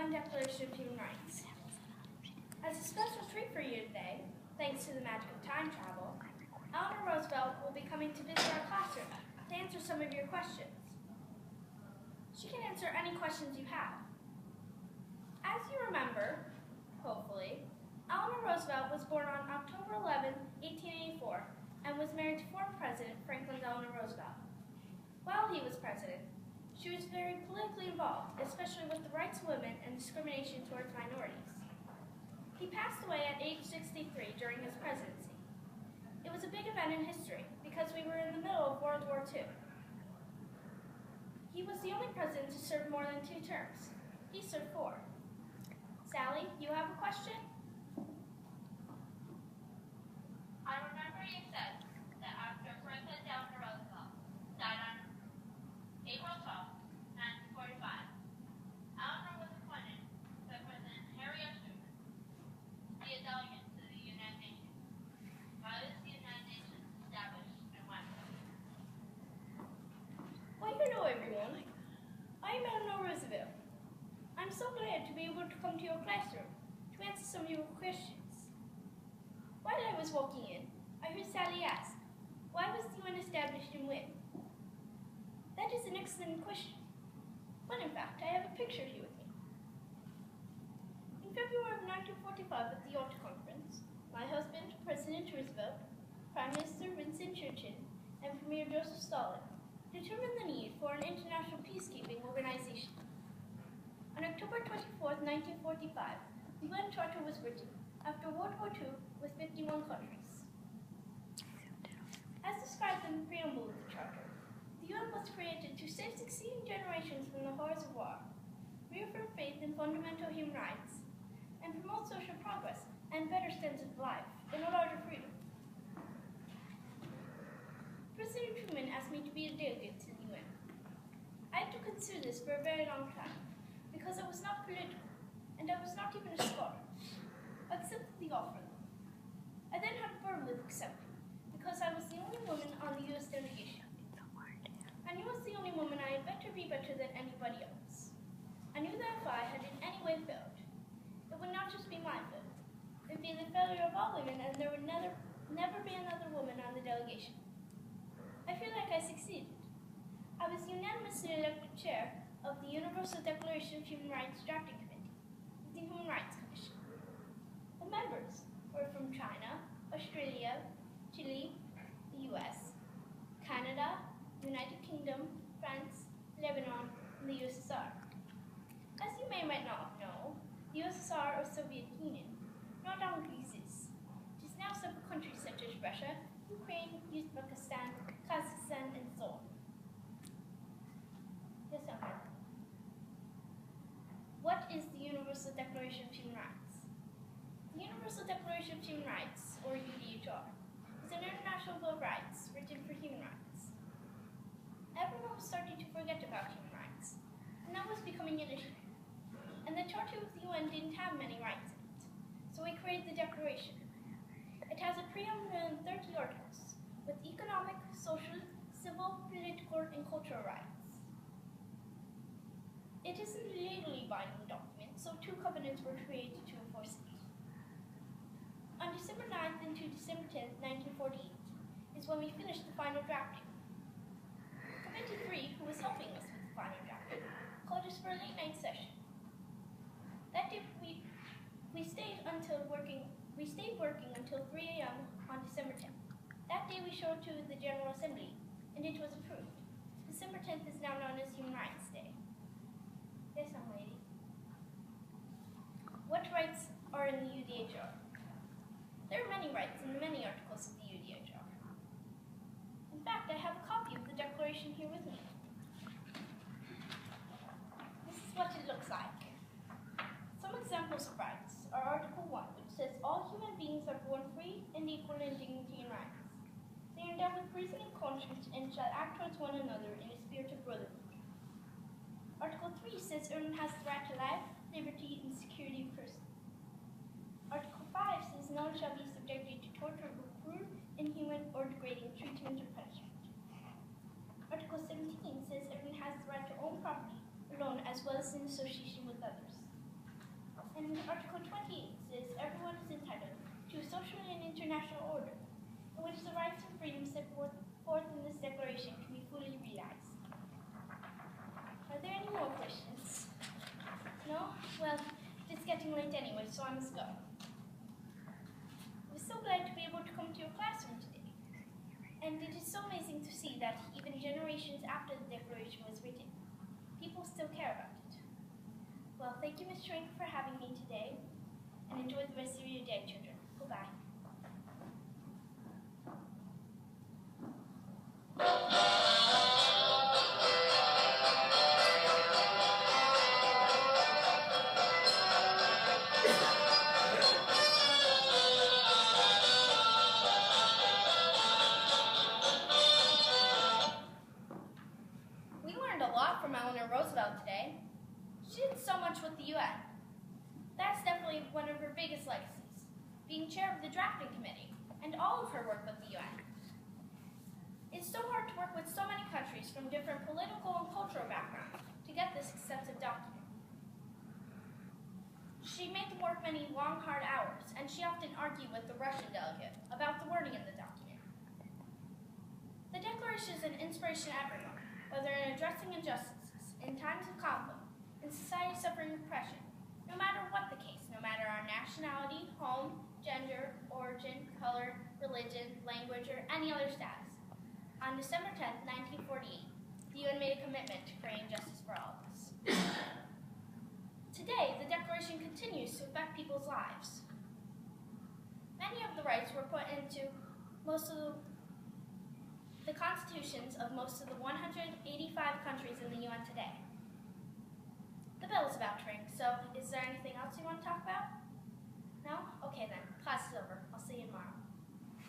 UN Declaration of Human Rights. As a special treat for you today, thanks to the magic of time travel, Eleanor Roosevelt will be coming to visit our classroom to answer some of your questions. She can answer any questions you have. As you remember, hopefully, Eleanor Roosevelt was born on October 11, 1884, and was married to former President Franklin Delano Roosevelt. While he was president, she was very politically involved, especially with the rights of women and discrimination towards minorities. He passed away at age 63 during his presidency. It was a big event in history because we were in the middle of World War II. He was the only president to serve more than 2 terms. He served 4. Sally, you have a question? I remember you said that after President Delano Roosevelt died on April 12, 1945, Eleanor was appointed by President Harry S. Truman to be a delegate to the United Nations. Why was the United Nations established and when? Well, hello everyone. I'm Eleanor Roosevelt. I'm so glad to be able to come to your classroom to answer some of your questions. While I was walking in, I heard Sally ask, why was the UN established and when? That is an excellent question. But in fact, I have a picture here with me. In February of 1945 at the Yalta Conference, my husband, President Roosevelt, Prime Minister Winston Churchill, and Premier Joseph Stalin determined the need for an international peacekeeping organization. On October 24, 1945, the UN Charter was written after World War II with 51 countries. As described in the preamble of the Charter, the UN was created to save succeeding generations from the horrors of war, reaffirm faith in fundamental human rights, and promote social progress and better standards of life in a larger freedom. President Truman asked me to be a delegate to the UN. I had to consider this for a very long time because I was not political and I was not even a scholar. I accepted the offer. I then had verbally accepted because I was the only woman on the US delegation. I knew as the only woman I had better be better than anybody else. I knew that if I had in any way failed, it would not just be my failure. It would be the failure of all women and there would never be another woman on the delegation. I feel like I succeeded. I was unanimously elected chair of the Universal Declaration of Human Rights Drafting Committee, the Human Rights Commission. The members were from China, Australia, Chile, the US, Canada, United Kingdom, France, Lebanon, and the USSR. As you may or may not know, the USSR or Soviet Union no longer exists. It is now several countries such as Russia, Ukraine, Uzbekistan, Kazakhstan, and so on. Yes, Elmer. What is the Universal Declaration of Human Rights? The Universal Declaration of Human Rights, or UDHR, is an international bill of rights written for human rights. Everyone was starting to forget about human rights, and that was becoming an issue. And the Charter of the UN didn't have many rights in it, so we created the Declaration. It has a preamble and 30 articles, with economic, social, civil, political, and cultural rights. It isn't a legally binding document, so 2 covenants were created to enforce it. On December 9th into December 10th, 1948, is when we finished the final drafting. Committee 3, who was helping us with the final drafting, called us for a late night session. That day we stayed working until 3 a.m. on December 10th. That day we showed to the General Assembly, and it was approved. December 10th is now known as Human Rights Day. Yes, young lady. What rights are in the UDHR? There are many rights in many articles of the UDHR. In fact, I have a copy of the Declaration here with me. This is what it looks like. Some examples of rights are Article 1, which says all human beings are born free and equal in dignity and rights. They are endowed with reason and conscience and shall act towards one another in a spirit of brotherhood. Article 3 says everyone has the right to life, liberty, and security of person. Article 5 says no one shall be subjected to torture or cruel, inhuman, or degrading treatment or punishment. Article 17 says everyone has the right to own property alone as well as in association with others. And Article 28 says everyone is entitled to a social and international order in which the rights and freedoms set forth in this declaration can be fully realized. Are there any more questions? No? Well, it's getting late anyway, so I must go. I was so glad to be able to come to your classroom today. And it is so amazing to see that even generations after the Declaration was written, people still care about it. Well, thank you, Ms. Schwenk, for having me today, and enjoy the rest of your day, children. Goodbye. We learned a lot from Eleanor Roosevelt today. She did so much with the UN. That's definitely one of her biggest legacies, being chair of the drafting committee and all of her work with the UN. It's so hard to work with so many countries from different political and cultural backgrounds to get this extensive document. She made them work many long, hard hours, and she often argued with the Russian delegate about the wording in the document. The Declaration is an inspiration to everyone, whether in addressing injustices, in times of conflict, in society suffering repression, no matter what the case, no matter our nationality, home, gender, origin, color, religion, language, or any other status. On December 10, 1948, the UN made a commitment to creating justice for all of us. Today, the Declaration continues to affect people's lives. Many of the rights were put into most of the constitutions of most of the 185 countries in the UN today.